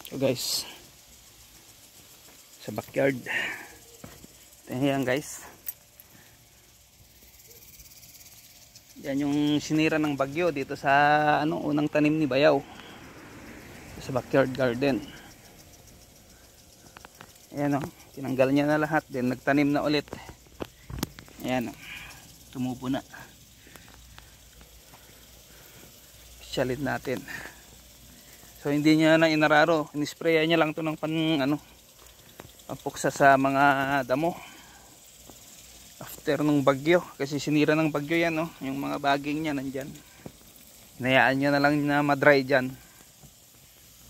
So guys, sa backyard, yan guys, yan yung sinira ng bagyo dito sa unang tanim ni Bayaw sa backyard garden. Ayan tinanggal niya na lahat, then nagtanim na ulit. Ayan tumubo na. Chalit natin. So hindi niya na inararo, inisprayan niya lang to ng pampuksa sa mga damo after nung bagyo, kasi sinira ng bagyo yan yung mga baging niya nandyan. Hinayaan niya na lang na madry dyan.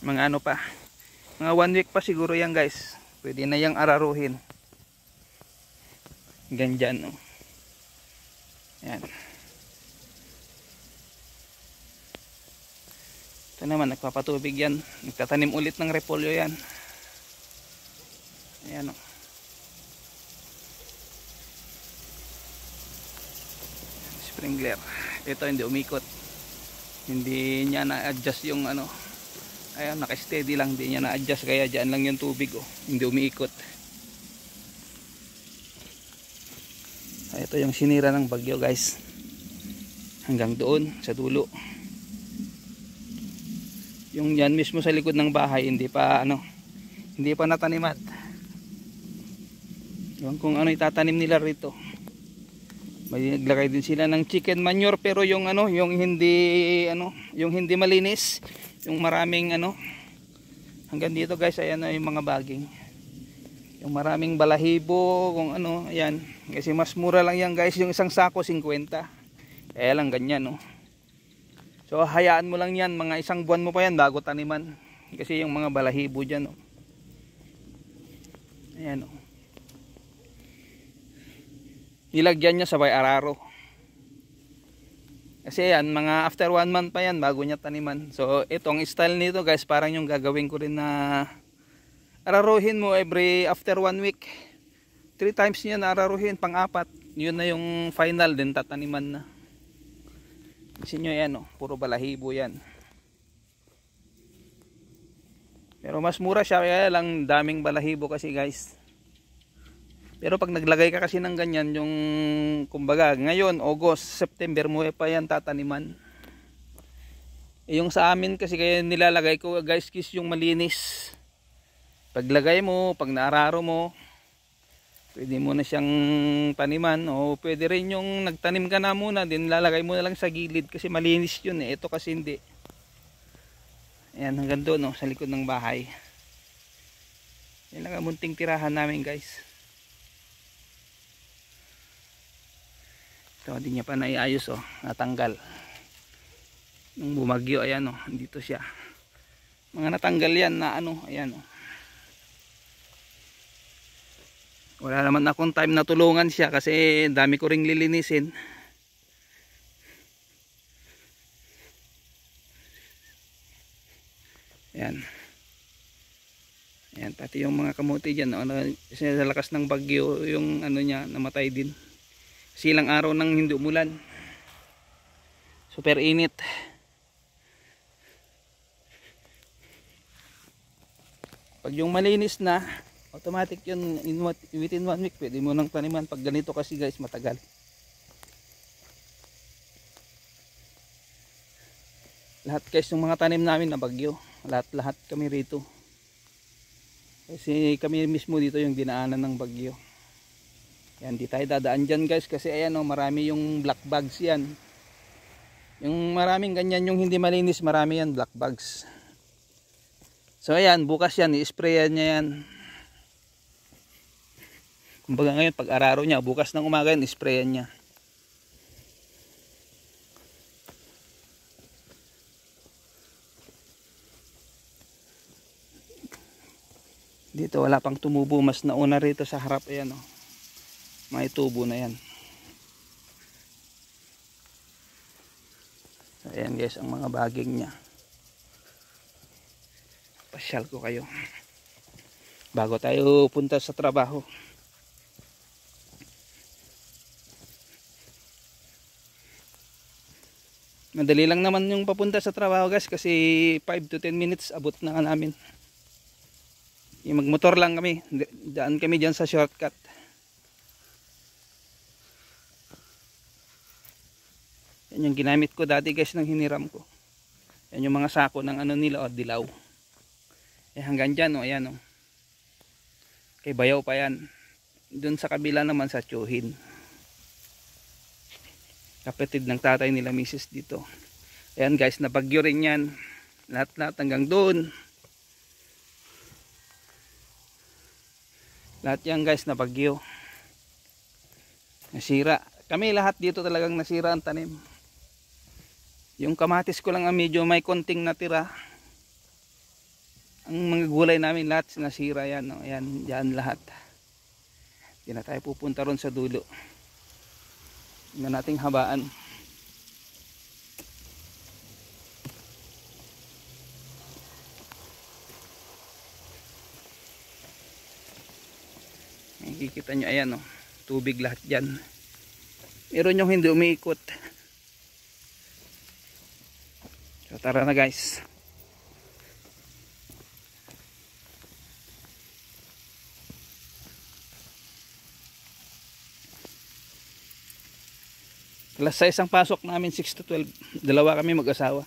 Mga pa, mga 1 week pa siguro yan guys, pwede na yang araruhin. Ganyan yan. Ito naman nagpapatubig yan, nagtatanim ulit ng repolyo yan. Ayan sprinkler. Ito hindi umikot, hindi niya na-adjust yung ayan, naka-steady lang, hindi niya na-adjust, kaya dyan lang yung tubig hindi umiikot. Ito yung sinira ng bagyo guys, hanggang doon sa dulo. Yung yan mismo sa likod ng bahay hindi pa nataniman. Yung kung itatanim nila rito. May naglagay din sila ng chicken manure, pero yung yung hindi yung hindi malinis, yung maraming hanggang dito guys, ayan yung mga baging. Yung maraming balahibo, kung ayan. Kasi mas mura lang yan guys, yung isang sako 50. Kaya lang ganyan So hayaan mo lang yan, mga isang buwan mo pa yan bago taniman. Kasi yung mga balahibo dyan ayan nilagyan niya sabay araro. Kasi yan, mga after 1 month pa yan bago niya taniman. So itong style nito guys, parang yung gagawin ko rin na araruhin mo after 1 week. 3 times niya na araruhin, pang-apat. Yun na yung final, din tataniman na. Kasi nyo yan puro balahibo yan. Pero mas mura siya, kaya lang daming balahibo kasi guys. Pero pag naglagay ka kasi ng ganyan, yung kumbaga ngayon August, September mo pa yan tataniman. Yung sa amin kasi, kaya nilalagay ko guys yung malinis. Paglagay mo, pag naararo mo, pwede mo na siyang taniman, o pwede rin yung nagtanim ka na muna, din lalagay mo na lang sa gilid kasi malinis yun ito kasi hindi. Ayan, hanggang doon sa likod ng bahay. Yan lang ang munting tirahan namin guys. Ito, hindi niya pa naiayos natanggal. Nung bumagyo, ayan dito siya. Mga natanggal yan na ayan Wala naman akong time na tulungan siya kasi dami ko ring lilinisin. Ayan. Ayan, pati yung mga kamote dyan kasi sa lakas ng bagyo yung niya namatay din. Silang araw nang hindi umulan, super init. Pag yung malinis na, automatic yun, within 1 week pwede mo nang taniman. Pag ganito kasi guys, matagal. Lahat guys yung mga tanim namin na bagyo, lahat kami rito, kasi kami mismo dito yung dinaanan ng bagyo. Yan, di tayo dadaan dyan guys, kasi ayan marami yung black bugs yan. Yung maraming ganyan, yung hindi malinis, marami yan black bugs. So ayan, bukas yan, i-sprayan niya yan. Kumbaga ngayon, pag araro niya, bukas ng umaga yan, i-sprayan niya. Dito wala pang tumubo, mas nauna rito sa harap. Ayan may tubo na yan. So, ayan guys ang mga baging niya. Pasyal ko kayo bago tayo punta sa trabaho. Madali lang naman yung papunta sa trabaho guys, kasi 5 to 10 minutes abot na namin. Yung magmotor lang kami. Daan kami dyan sa shortcut. Yan yung ginamit ko dati guys nang hiniram ko. Yan yung mga sako ng ano nila, dilaw. Hanggang dyan, ayan. Kay bayaw pa yan. Doon sa kabila naman sa Tsuhin. Kapatid ng tatay nila misis dito. Ayan guys, nabagyo rin yan. Lahat-lahat hanggang doon. Lahat yan guys, nabagyo. Nasira. Kami lahat dito talagang nasira ang tanim. Yung kamatis ko lang ang medyo may konting natira. Ang mga gulay namin lahat nasira yan. Ayan, dyan lahat. Hindi na tayo pupunta ron sa dulo. Hindi na nating habaan. Makikita nyo, ayan tubig lahat dyan. Meron yung hindi umiikot. So tara na guys. Alas 6 ang pasok namin, 6 to 12. Dalawa kami mag-asawa.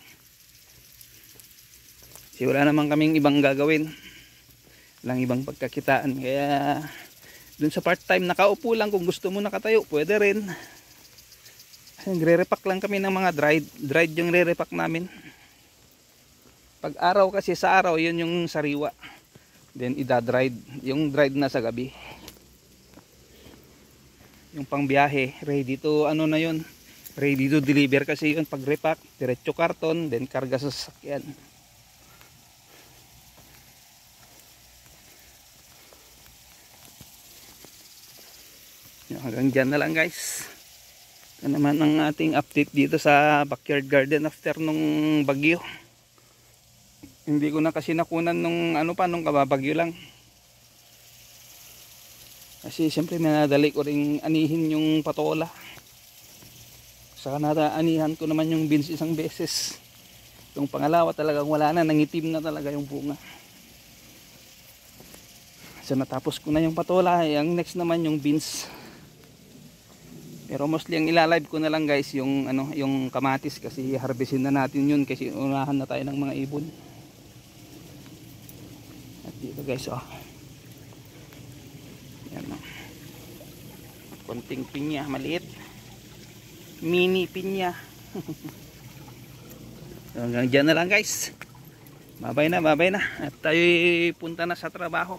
Kasi wala naman kaming ibang gagawin. Walang ibang pagkakitaan. Kaya dun sa part-time nakaupo lang, kung gusto mo nakatayo, pwede rin. Nagre-repack lang kami ng mga dried yung re-repack namin. Pag araw kasi, sa araw yun yung sariwa, then ida-dried, yung dried na sa gabi. Yung pang biyahe, ready to ano na yun, ready to deliver kasi yun. Pag repack, diretso karton, then karga sa sasakyan. Hanggang dyan na lang guys. Ito naman ang ating update dito sa backyard garden after nung bagyo. Hindi ko na kasi nakunan nung nung kababagyo lang. Kasi siyempre minadali ko ring anihin yung patola. Saka anihan ko naman yung beans isang beses. Yung pangalawa talagang wala na, nangitim na talaga yung bunga. So natapos ko na yung patola, ang next naman yung beans. Pero mostly ang ilalive ko na lang guys yung yung kamatis, kasi harvestin na natin yun kasi unahan na tayo ng mga ibon. At dito guys yan konting pinya, maliit, mini pinya. Hanggang dyan na lang guys. Babay na at tayo punta na sa trabaho.